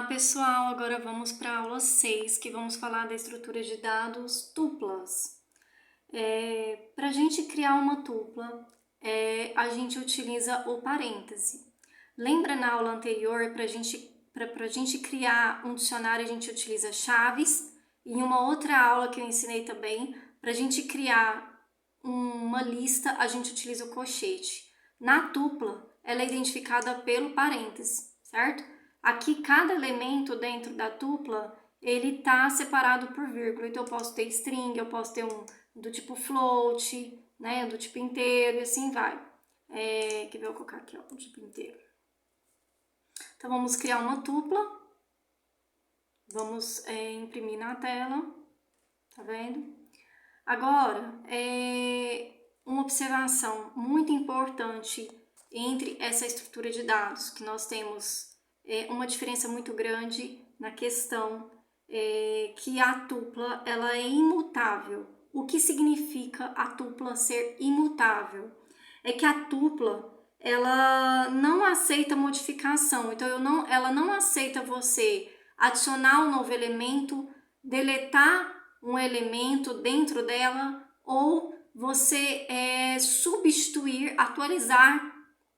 pessoal, agora vamos para a aula 6, que vamos falar da estrutura de dados tuplas. Para a gente criar uma tupla, a gente utiliza o parêntese. Lembra na aula anterior, para a gente criar um dicionário, a gente utiliza chaves, e em uma outra aula que eu ensinei também, para a gente criar uma lista, a gente utiliza o colchete. Na tupla, ela é identificada pelo parêntese, certo? Aqui, cada elemento dentro da tupla, ele está separado por vírgula. Então, eu posso ter string, eu posso ter um do tipo float, né, do tipo inteiro, e assim vai. Quer ver? Eu vou colocar aqui, ó, o tipo inteiro. Então, vamos criar uma tupla. Vamos imprimir na tela. Tá vendo? Agora, uma observação muito importante entre essa estrutura de dados, que nós temos uma diferença muito grande na questão que a tupla ela é imutável. O que significa a tupla ser imutável? É que a tupla ela não aceita modificação, então ela não aceita você adicionar um novo elemento, deletar um elemento dentro dela ou você substituir, atualizar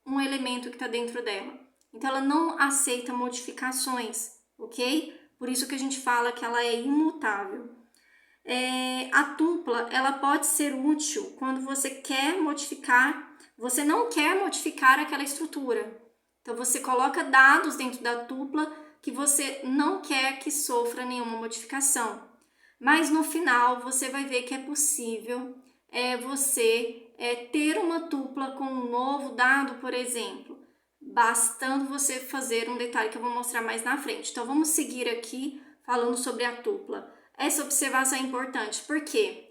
um elemento que está dentro dela. Então, ela não aceita modificações, ok? Por isso que a gente fala que ela é imutável. A tupla, ela pode ser útil quando você quer modificar, você não quer modificar aquela estrutura. Então, você coloca dados dentro da tupla que você não quer que sofra nenhuma modificação. Mas, no final, você vai ver que é possível você ter uma tupla com um novo dado, por exemplo, bastando você fazer um detalhe que eu vou mostrar mais na frente. Então, vamos seguir aqui falando sobre a tupla. Essa observação é importante, porque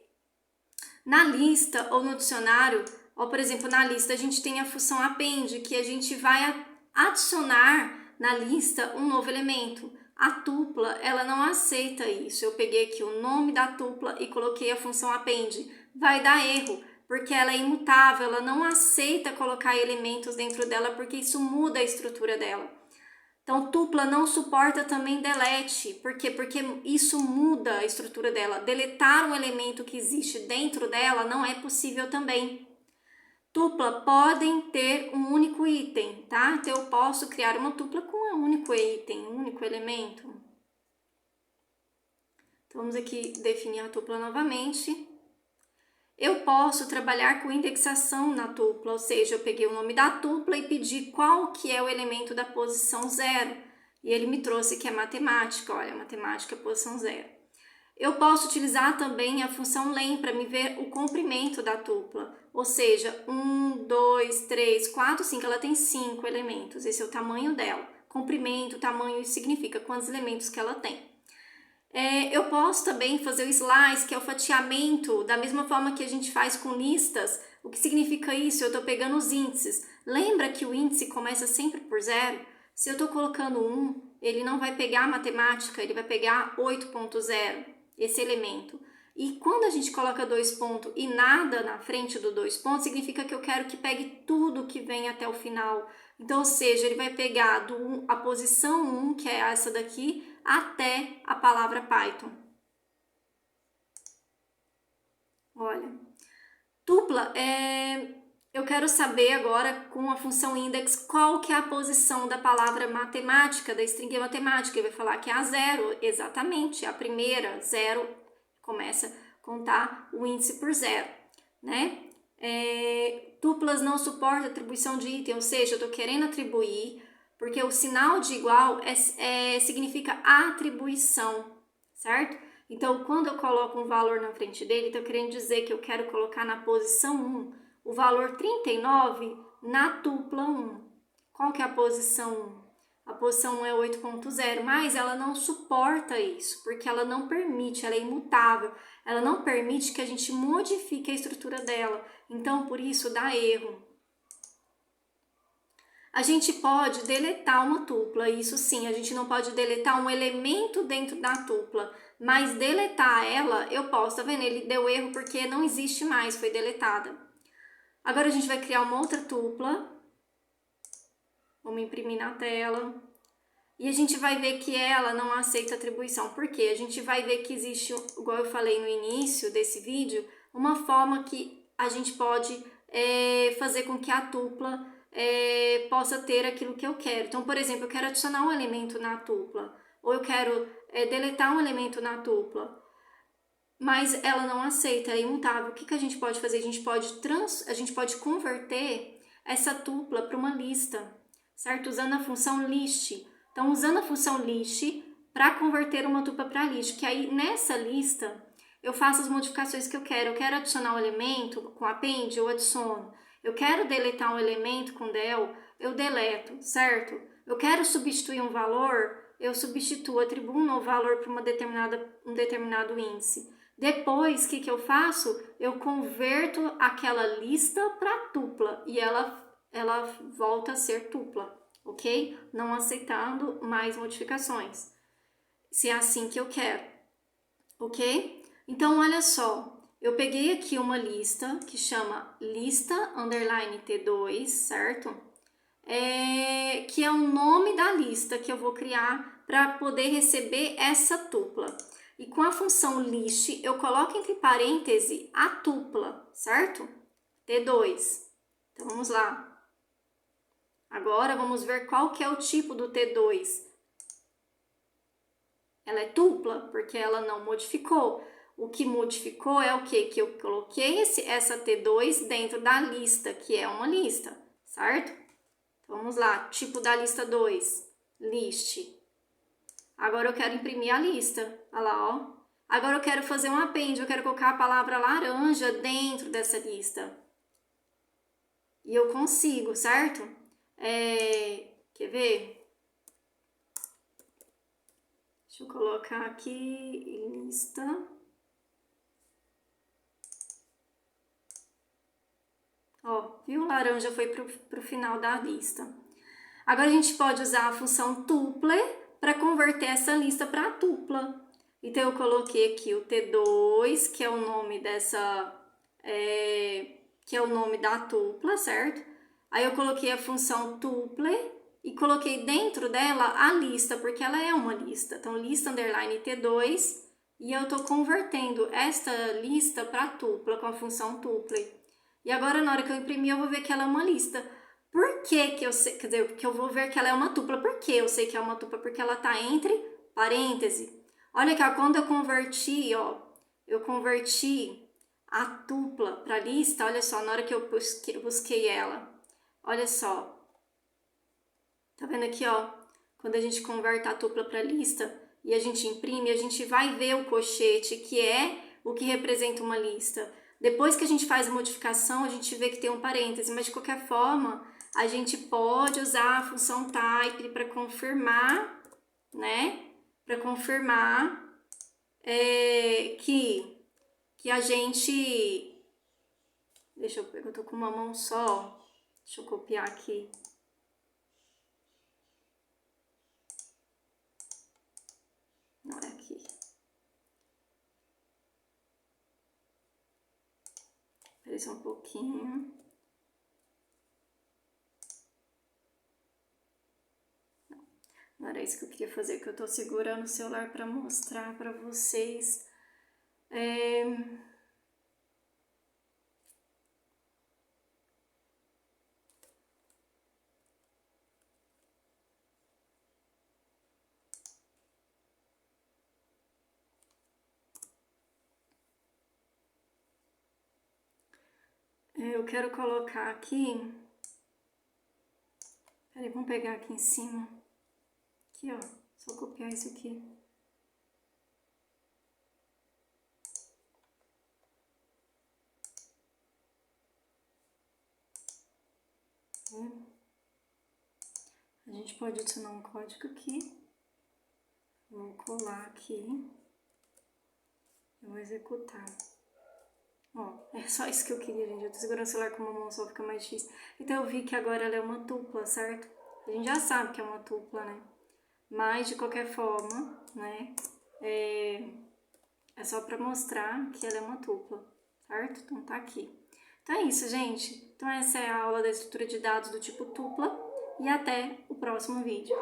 na lista ou no dicionário, ou por exemplo, na lista, a gente tem a função append, que a gente vai adicionar na lista um novo elemento. A tupla, ela não aceita isso. Eu peguei aqui o nome da tupla e coloquei a função append. Vai dar erro, porque ela é imutável, ela não aceita colocar elementos dentro dela, porque isso muda a estrutura dela. Então, tupla não suporta também delete. Por quê? Porque isso muda a estrutura dela. Deletar um elemento que existe dentro dela não é possível também. Tupla podem ter um único item, tá? Então, eu posso criar uma tupla com um único item, um único elemento. Então, vamos aqui definir a tupla novamente. Eu posso trabalhar com indexação na tupla, ou seja, eu peguei o nome da tupla e pedi qual que é o elemento da posição 0. E ele me trouxe que é matemática, olha, matemática posição 0. Eu posso utilizar também a função len para me ver o comprimento da tupla, ou seja, 1, 2, 3, 4, 5, ela tem 5 elementos, esse é o tamanho dela. Comprimento, tamanho, isso significa quantos elementos que ela tem. Eu posso também fazer o slice, que é o fatiamento, da mesma forma que a gente faz com listas. O que significa isso? Eu estou pegando os índices. Lembra que o índice começa sempre por 0? Se eu estou colocando 1, ele não vai pegar a matemática, ele vai pegar 8.0, esse elemento. E quando a gente coloca 2 pontos e nada na frente do 2 pontos, significa que eu quero que pegue tudo que vem até o final. Então, ou seja, ele vai pegar a posição 1, que é essa daqui, até a palavra Python. Olha, tupla, eu quero saber agora com a função index qual que é a posição da palavra matemática, da string matemática. Ele vai falar que é a 0, exatamente, a primeira, 0, começa a contar o índice por 0, né? Tuplas não suportam atribuição de item, ou seja, eu estou querendo atribuir, porque o sinal de igual significa atribuição, certo? Então, quando eu coloco um valor na frente dele, estou querendo dizer que eu quero colocar na posição 1 o valor 39 na tupla 1. Qual que é a posição 1? A posição 1 é 8.0, mas ela não suporta isso, porque ela não permite, ela é imutável, ela não permite que a gente modifique a estrutura dela, então por isso dá erro. A gente pode deletar uma tupla, isso sim, a gente não pode deletar um elemento dentro da tupla, mas deletar ela eu posso, tá vendo? Ele deu erro porque não existe mais, foi deletada. Agora a gente vai criar uma outra tupla. Vamos imprimir na tela. E a gente vai ver que ela não aceita atribuição. Por quê? A gente vai ver que existe, igual eu falei no início desse vídeo, uma forma que a gente pode fazer com que a tupla possa ter aquilo que eu quero. Então, por exemplo, eu quero adicionar um elemento na tupla, ou eu quero deletar um elemento na tupla, mas ela não aceita, é imutável. O que a gente pode fazer? A gente pode converter essa tupla para uma lista, certo? Usando a função list. Então, usando a função list para converter uma tupla para list, que aí nessa lista eu faço as modificações que eu quero. Eu quero adicionar um elemento com append, eu adiciono. Eu quero deletar um elemento com del, eu deleto, certo? Eu quero substituir um valor, eu substituo, atribuo um novo valor para um determinado índice. Depois, o que eu faço? Eu converto aquela lista para tupla e ela volta a ser tupla, ok? Não aceitando mais modificações, se é assim que eu quero, ok? Então, olha só, eu peguei aqui uma lista que chama lista underline T2, certo? Que é o nome da lista que eu vou criar para poder receber essa tupla. E com a função list, eu coloco entre parênteses a tupla, certo? T2. Então, vamos lá. Agora, vamos ver qual que é o tipo do T2. Ela é tupla, porque ela não modificou. O que modificou é o quê? Que eu coloquei essa T2 dentro da lista, que é uma lista, certo? Então, vamos lá. Tipo da lista 2, list. Agora eu quero imprimir a lista. Olha lá, ó. Agora eu quero fazer um append, eu quero colocar a palavra laranja dentro dessa lista. E eu consigo, certo? Quer ver? Deixa eu colocar aqui lista. Ó, viu? Laranja foi pro final da lista. Agora a gente pode usar a função tuple para converter essa lista para tupla. Então, eu coloquei aqui o T2, que é o nome que é o nome da tupla, certo? Aí eu coloquei a função tuple e coloquei dentro dela a lista, porque ela é uma lista. Então, lista underline T2, e eu estou convertendo esta lista para tupla com a função tuple. E agora, na hora que eu imprimir, eu vou ver que ela é uma lista. Por que eu sei, quer dizer, que eu vou ver que ela é uma tupla? Por que eu sei que é uma tupla? Porque ela está entre parênteses. Olha aqui, ó, quando eu converti, ó, eu converti a tupla para lista, olha só, na hora que eu busquei ela, olha só. Tá vendo aqui, ó? Quando a gente converte a tupla para lista e a gente imprime, a gente vai ver o cochete, que é o que representa uma lista. Depois que a gente faz a modificação, a gente vê que tem um parêntese, mas de qualquer forma, a gente pode usar a função type para confirmar, né? Para confirmar que a gente... Deixa eu ver, eu tô com uma mão só. Deixa eu copiar aqui. Não é aqui. Espera só um pouquinho. Não era isso que eu queria fazer, que eu tô segurando o celular para mostrar para vocês. Eu quero colocar aqui... Peraí, vamos pegar aqui em cima. Aqui, ó. Só copiar isso aqui. A gente pode adicionar um código aqui. Vou colar aqui. Eu vou executar. Ó, é só isso que eu queria, gente. Eu tô segurando o celular com uma mão só, fica mais difícil. Então, eu vi que agora ela é uma tupla, certo? A gente já sabe que é uma tupla, né? Mas, de qualquer forma, né? É só pra mostrar que ela é uma tupla, certo? Então, tá aqui. Então, é isso, gente. Então, essa é a aula da estrutura de dados do tipo tupla. E até o próximo vídeo.